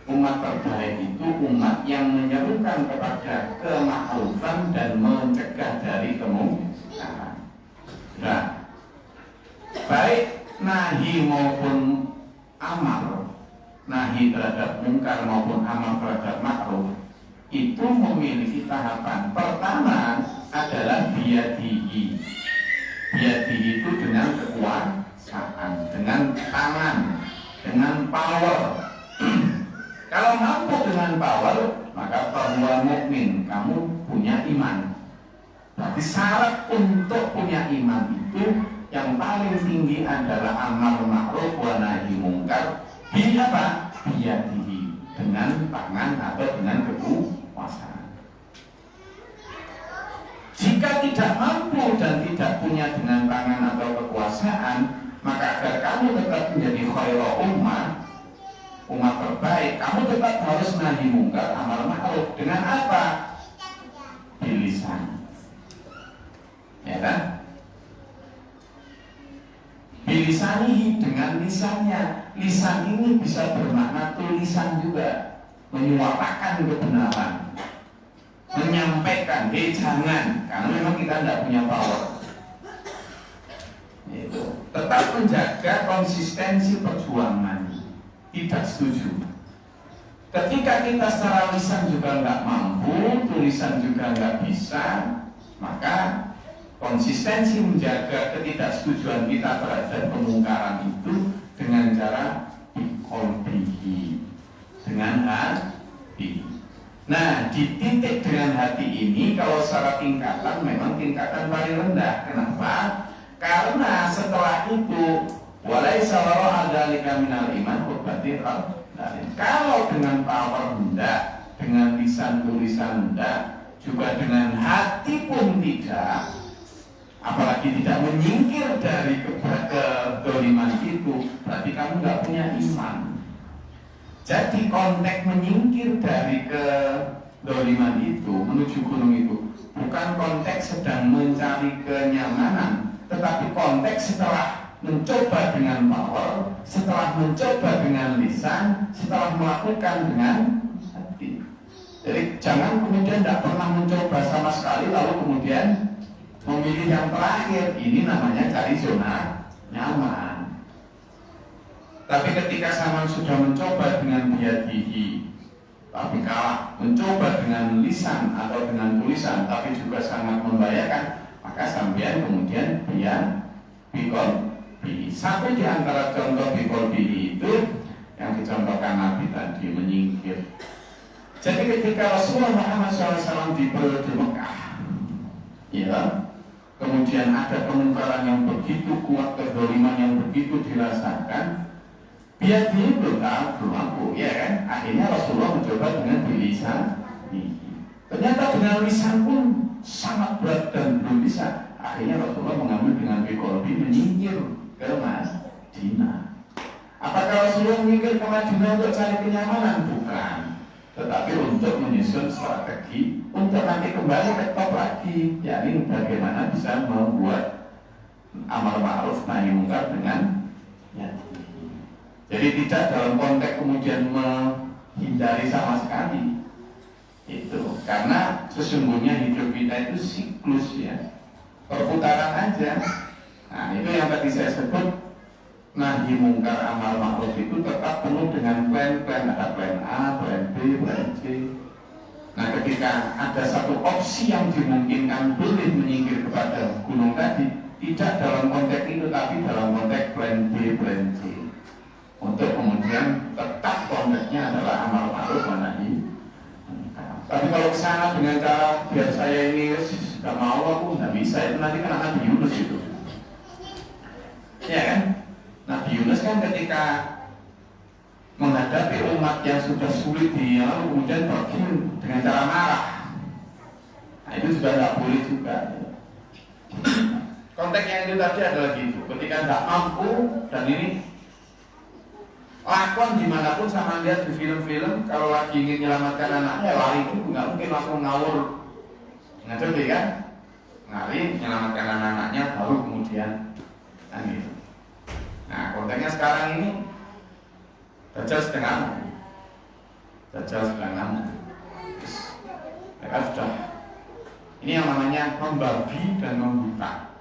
Umat terbaik itu umat yang menyerukan kepada kema'rufan dan mencegah dari kemungkaran. Nah, baik nahi maupun amar, nahi terhadap mungkar maupun amar terhadap ma'ruf itu memiliki tahapan. Pertama adalah biyadihi. Biyadihi itu dengan kekuasaan, dengan tangan, dengan power. Kalau mampu dengan power, maka bahwa mukmin, kamu punya iman. Berarti syarat untuk punya iman itu yang paling tinggi adalah amar ma'ruf wa nahi mungkar. Apa? Biyadihi, dengan tangan atau dengan kekuasaan. Jika tidak mampu dan tidak punya dengan tangan atau kekuasaan, maka agar kamu tetap menjadi khairul umat terbaik, kamu tetap harus nahi mungkar, amar ma'ruf. Dengan apa? Bilisan. Ya kan? Bilisanihi, dengan lisannya. Lisan ini bisa bermakna tulisan juga, menyuarakan kebenaran, menyampaikan, jangan, karena memang kita tidak punya power. Itu tetap menjaga konsistensi perjuangan. Tidak setuju. Ketika kita secara lisan juga nggak mampu, tulisan juga nggak bisa, maka konsistensi menjaga ketidaksetujuan kita terhadap kemungkaran itu dengan cara biqalbihi, dengan hati. Nah, di titik dengan hati ini kalau secara tingkatan memang tingkatan paling rendah. Kenapa? Karena setelah itu walaisa wara dzalika minal iman, berarti kalau dengan power hendak, dengan lisan tulisan hendak, juga dengan hati pun tidak, apalagi tidak menyingkir dari kedoliman itu, berarti kamu nggak punya iman. Jadi konteks menyingkir dari kedoliman itu menuju gunung itu bukan konteks sedang mencari kenyamanan, tetapi konteks setelah mencoba dengan power, setelah mencoba dengan lisan, setelah melakukan dengan hati. Jadi jangan kemudian tidak pernah mencoba sama sekali lalu kemudian memilih yang terakhir. Ini namanya cari zona nyaman. Tapi ketika sama sudah mencoba dengan biyadihi tapi kalah, mencoba dengan lisan atau dengan tulisan tapi juga sangat membahayakan, maka sampean kemudian bikol. Satu di antara contoh biqalbihi itu yang dicontohkan Nabi tadi, menyingkir. Jadi ketika Rasulullah Muhammad SAW di periode Mekah, ya, kemudian ada kemungkaran yang begitu kuat, kezaliman yang begitu dirasakan, biar dia belum mampu, ya kan? Akhirnya Rasulullah mencoba dengan bilisan. Ternyata dengan lisan pun sangat berat dan belum bisa. Akhirnya Rasulullah mengambil dengan biqalbi, menyingkir ke Madinah. Apakah Rasulullah menyingkir ke Madinah untuk cari kenyamanan? Bukan. Tetapi untuk menyusun strategi untuk nanti kembali ke top lagi, yakni bagaimana bisa membuat amar ma'ruf nahi mungkar dengan ya. Jadi tidak dalam konteks kemudian menghindari sama sekali. Itu karena sesungguhnya hidup kita itu siklus, ya, perputaran aja. Nah, itu yang tadi saya sebut nahi mungkar amar ma'ruf itu tetap penuh dengan plan-plan. Ada plan A, plan B, plan C. Nah, ketika ada satu opsi yang dimungkinkan boleh menyingkir kepada gunung tadi, tidak dalam konteks itu, tapi dalam konteks plan B, plan C. Untuk kemudian tetap konteksnya adalah amal ma'ruf wa nahi. Tapi kalau kesana dengan cara biar saya ini sudah mau, aku nggak bisa, itu nanti kan Nabi Yunus itu. Ya kan? Nabi Yunus kan ketika menghadapi umat yang sudah sulit dia, lalu kemudian pergi dengan cara marah. Nah, itu juga tidak boleh juga. Konteksnya itu tadi adalah gitu. Ketika tidak mampu, dan ini lakon dimanapun sama lihat di film-film, kalau lagi ingin menyelamatkan anaknya lari itu nggak mungkin langsung ngawur. Ngerti kan? Lari menyelamatkan anak-anaknya, baru kemudian kan gitu. Nah, konteksnya sekarang ini Dajjal sedang mereka sudah ini yang namanya membabi dan membuta.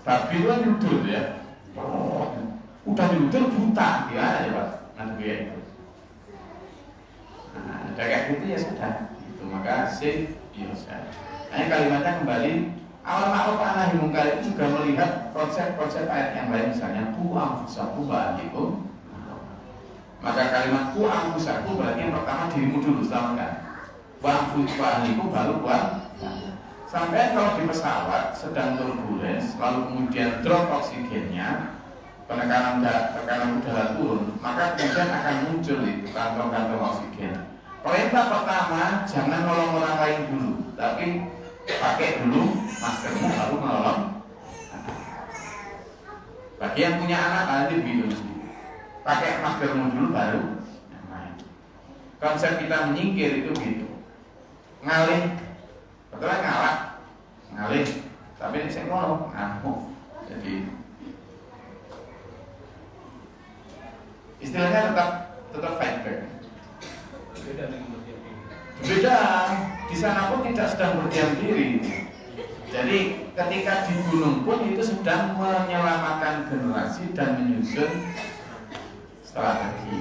Babi itu kan tidur ya, udah tidur buta, gimana ya Pak? Nanti itu. Nah, ada kayak gitu ya sudah. Itu maka safe yourself. Nah, kalimatnya kembali awal ma'ruf nahi munkar itu juga melihat konsep-konsep ayat yang lain, misalnya ku anfusakum wa ahlikum. Maka kalimat ku anfusakum berarti yang pertama dirimu dulu, selamatkan. Wa anfusakum wa ahlikum baru buat. Sampai kalau di pesawat sedang turbulens, lalu kemudian drop oksigennya, tekanan udara turun, maka kemudian akan muncul itu kantong-kantong oksigen. Perintah pertama, jangan nolong orang lain dulu, tapi pakai dulu maskermu baru menolong. Bagi yang punya anak nanti begitu, pakai maskermu dulu baru yang lain. Konsep kita menyingkir itu gitu, ngalih, betul ngalih, tapi ini saya ngomong ngamuk. Jadi istilahnya tetap fight back. Beda dengan berdiam diri. Beda, di sana pun tidak sedang berdiam diri. Jadi ketika di gunung pun itu sedang menyelamatkan generasi dan menyusun strategi.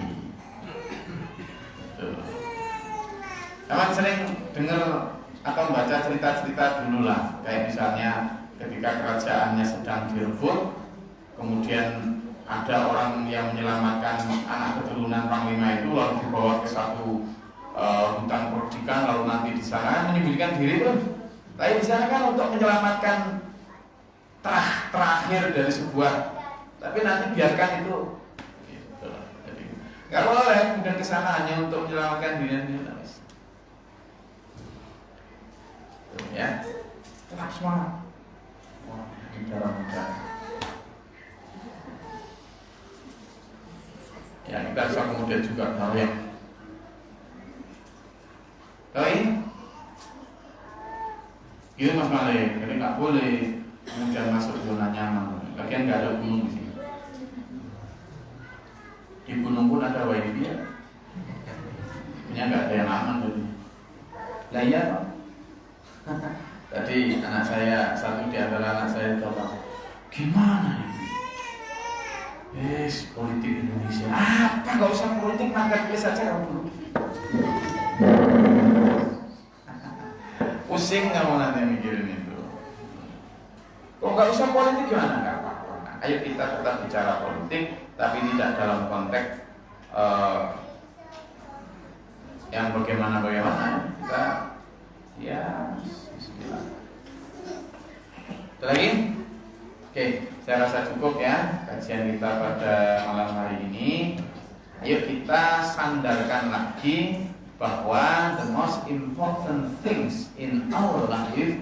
Kawan sering dengar atau membaca cerita-cerita dulu lah, kayak misalnya ketika kerajaannya sedang direbut, kemudian ada orang yang menyelamatkan anak keturunan panglima itu lalu dibawa ke satu hutan perdikan, lalu nanti di sana menyembunyikan diri tuh. Tapi di sana kan untuk menyelamatkan terakhir dari sebuah, tapi nanti biarkan itu gitu. Jadi nggak boleh kemudian ke sana hanya untuk menyelamatkan diri. Ya, tetap semangat. Wah, ini darah muda. Ya, kita bisa kemudian juga tahu ya. Ini Mas Malik, jadi nggak boleh kemudian masuk zona nyaman. Lagian nggak ada gunung di sini. Di gunung pun ada wifi ya. Punya nggak ada yang aman tadi. Lah iya Pak. Tadi anak saya, satu di antara anak saya coba, gimana nih? Politik Indonesia. Apa nggak usah politik, marketplace saja kamu dulu. Pusing kamu nanti mikirin itu. Kok nggak usah politik gimana? Nggak apa-apa. Nah, ayo kita tetap bicara politik, tapi tidak dalam konteks yang bagaimana. Kita ya bismillah. Ada lagi? Oke, saya rasa cukup ya kajian kita pada malam hari ini. Ayo kita sandarkan lagi bahwa the most important things in our life,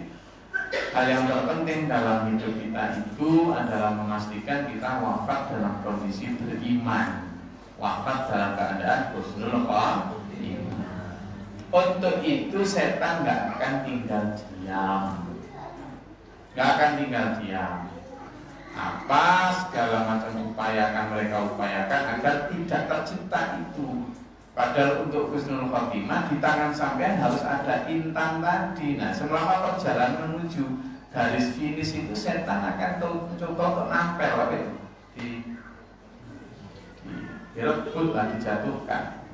hal yang terpenting dalam hidup kita itu adalah memastikan kita wafat dalam kondisi beriman, wafat dalam keadaan husnul khotimah. Untuk itu setan nggak akan tinggal diam, nggak akan tinggal diam. Apa segala macam upaya akan mereka upayakan agar tidak tercipta itu. Padahal untuk husnul khotimah di tangan sampean harus ada intan tadi. Nah, selama perjalanan menuju garis finish itu setan akan coba untuk nampel direbut lah, dijatuhkan.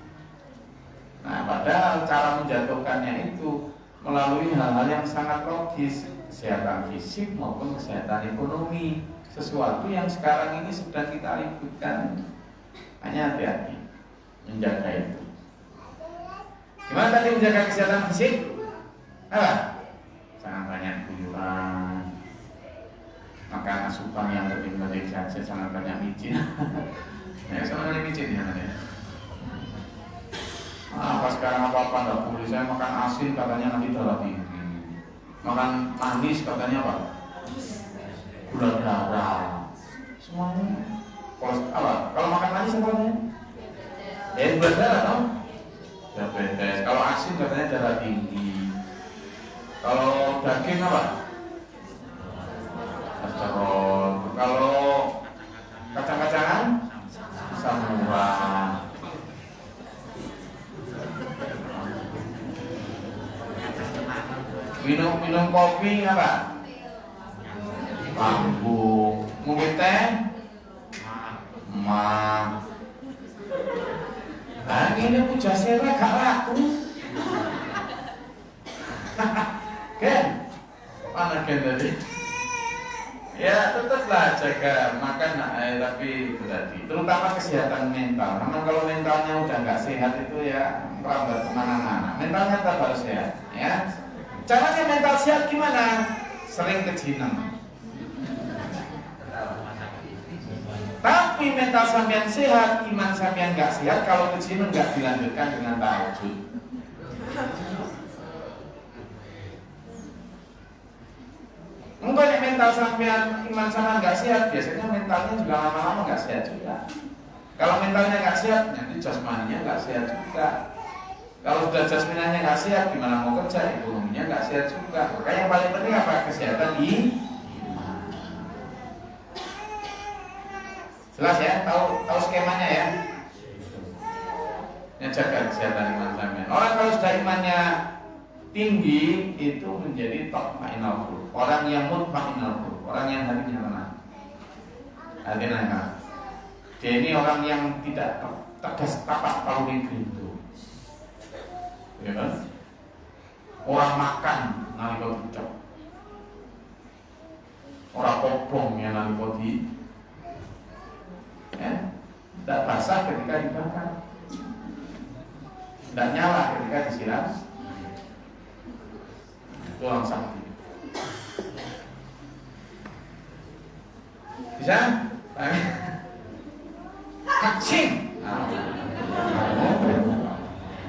Nah, padahal cara menjatuhkannya itu melalui hal-hal yang sangat logis, kesehatan fisik maupun kesehatan ekonomi, sesuatu yang sekarang ini sedang kita ributkan. Hanya hati-hati menjaga itu. Gimana tadi menjaga kesehatan fisik? Apa? Jangan banyak guyuran, makan asupan yang penting-penting saja, jangan banyak micin. Ya, sama banyak micin ya. Apa sekarang apa-apa nggak boleh, saya makan asin katanya nanti darah tinggi, makan manis katanya apa? Gula darah. Semuanya. Kalau makan manis apa namanya? Gula darah, no? Diabetes. Kalau asin katanya darah tinggi. Kalau daging apa? Kolesterol. Kalau kacang-kacangan asam urat. Minum kopi apa? Mabuk. Mungkin teh? Mah. Nah, ini puja sera gak laku. Kan? Mana kan tadi? Ya tetaplah jaga makan, tapi itu tadi. Terutama kesehatan mental. Karena kalau mentalnya udah nggak sehat itu ya merambat kemana-mana. Mentalnya tetap harus sehat, ya. Caranya mental sehat gimana? Sering kejinan. Tapi mental sampean sehat, iman sampean nggak sehat. Kalau kejinan nggak dilanjutkan dengan tahajud. Mungkin mental sampean, iman sampean nggak sehat, biasanya mentalnya juga lama-lama nggak sehat juga. Kalau mentalnya nggak sehat, nanti jasmaninya nggak sehat juga. Kalau sudah jasmaninya nggak sehat, gimana mau kerja? Ekonominya nggak sehat juga. Makanya yang paling penting apa? Kesehatan iman. Jelas ya? Tahu skemanya ya? Yang jaga kesehatan iman sampean. Orang kalau sudah imannya tinggi itu menjadi tatma'innul qulub. Orang yang mutma'innul qulub, orang yang hatinya tenang. Hatinya tenang. Dia ini orang yang tidak tegas tapak paling pintu. Ya kan? Orang makan nalika dicop. Orang kopong yang nalika di tidak basah ketika dibakar. Tidak nyala ketika disiram. Itu orang sakti. Bisa? Kacing.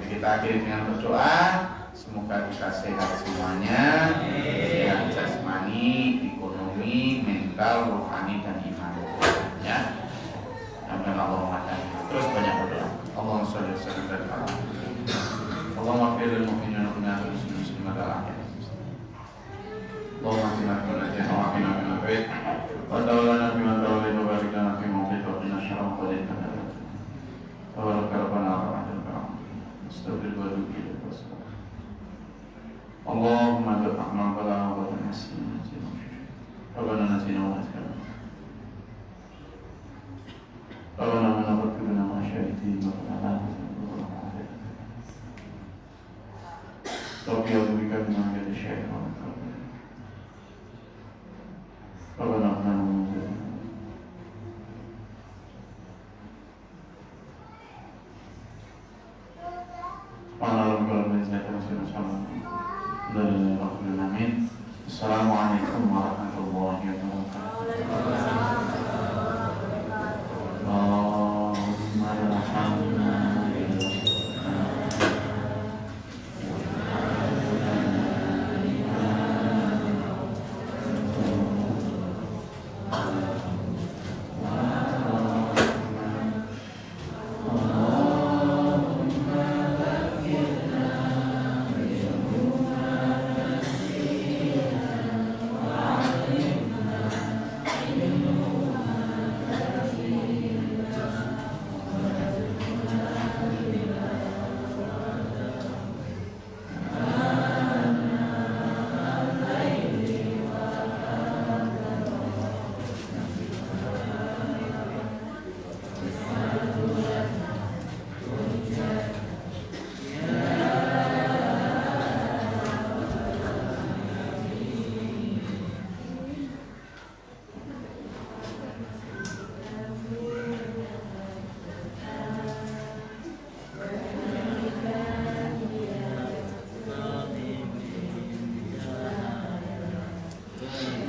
Kita akhiri dengan berdoa. Semoga kita sehat semuanya, sehat jasmani, ekonomi, mental, rohani dan iman. Ya. Amin Allahumma amin. Terus banyak berdoa. Allahumma sholli ala Muhammad. Allahumma fir lil mu'minina wal mu'minat muslimin wal muslimat. Allahumma qina qina wa qina min al-bait. Wa tawallana bima tawallayta wa barik lana fi ma qadayta wa qina sharra ma qadayta. Wa barik rabbana wa rahmatuka. Astaghfir wa atubu ilaik. Allahumma rahman qala wa nasina. Rabbana nasina wa nasina. Rabbana mana fakirna ma syaitin wa qala. Rabbi a'udzubika min syarri syaitan. Rabbana amna Assalamualaikum warahmatullahi wabarakatuh. Amin.